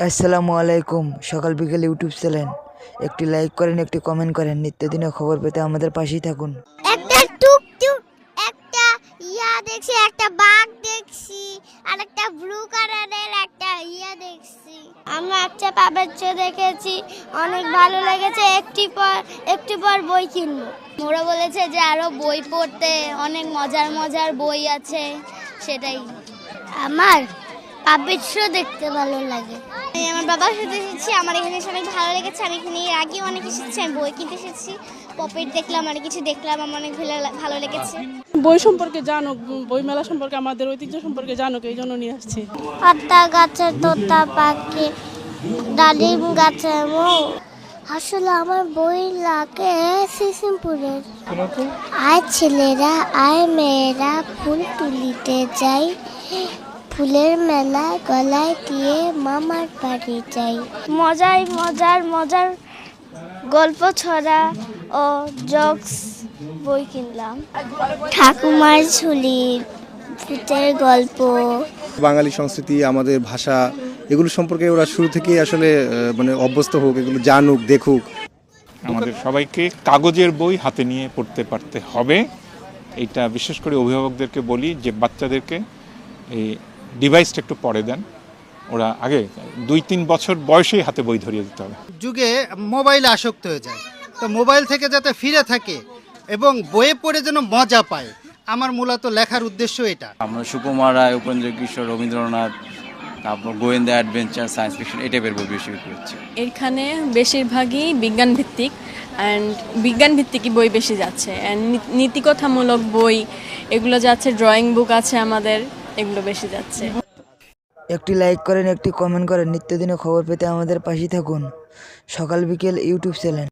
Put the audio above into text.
আসসালামু আলাইকুম। সকাল বিকেল ইউটিউব চ্যানেল, একটি লাইক করেন, একটি কমেন্ট করেন। নিত্যদিনের খবর পেতে আমাদের পাশেই থাকুন। একটা টুকটুক, একটা দেখছি, একটা বাঘ দেখছি, আর একটা ব্লু কালারের একটা দেখছি। আমরা একটা পাবেচ্ছ দেখেছি, অনেক ভালো লেগেছে। একটু পর বই কিনবো। ওরা বলেছে যে আরো বই পড়তে, অনেক মজার মজার বই আছে, সেটাই। আমার পাবেচ্ছ দেখতে ভালো লাগে। আমার বাবার সাথে এসেছি, আমার এখানে এসে অনেক ভালো লেগেছে। আমি এখানে এর আগে অনেক এসেছি, আমি বই কিনতে এসেছি, পপেট দেখলাম, অনেক কিছু দেখলাম, আমার অনেক ভালো লেগেছে। বই সম্পর্কে জানুক, বই মেলা সম্পর্কে, আমাদের ঐতিহ্য সম্পর্কে জানুক, এই জন্য নিয়ে আসছি। পাতা গাছের তোতা পাখি, ডালিম গাছের মৌ। আসলে আমার বই লাগে সিসিমপুরের। আয় ছেলেরা, আয় মেয়েরা, ফুল তুলিতে যাই, ফুলের মেলা গলায় দিয়ে মামার বাড়ি যাই। মজার গল্প ছড়া ও জোকস বই কিনলাম। ঠাকুমার ঝুলি, ভূতের গল্প। বাঙালি সংস্কৃতি, আমাদের ভাষা, এগুলো সম্পর্কে ওরা শুরু থেকেই আসলে অভ্যস্ত হোক, এগুলো জানুক, দেখুক। আমাদের সবাইকে কাগজের বই হাতে নিয়ে পড়তে পারতে হবে। এইটা বিশেষ করে অভিভাবকদেরকে বলি যে বাচ্চাদেরকে এই ডিভাইসটা একটু পরে দেন। ওরা আগে 2-3 বছর বয়সেই হাতে বই ধরিয়ে দিতে হবে। যুগে মোবাইলে আসক্ত হয়ে যায়, তো মোবাইল থেকে যাতে ফিরে থাকে এবং বইয়ে পড়ে যেন মজা পায়, আমার মূলত লেখার উদ্দেশ্য এটা। আমরা সুকুমার রায়, উপেন্দ্র কিশোর, রবীন্দ্রনাথ, তারপর গোয়েন্দা, অ্যাডভেঞ্চার, সায়েন্স ফিকশন, এই টাইপের বই বেশি বিক্রি হচ্ছে। এখানে বেশিরভাগই বিজ্ঞান ভিত্তিক বই বেশি যাচ্ছে, অ্যান্ড নীতিকথামূলক বই এগুলো যাচ্ছে, ড্রয়িং বুক আছে আমাদের, এগুলো বেশি যাচ্ছে। একটি লাইক করেন, একটি কমেন্ট করেন। নিত্যদিনের খবর পেতে আমাদের পাশেই থাকুন। সকাল বিকেল ইউটিউব চ্যানেল।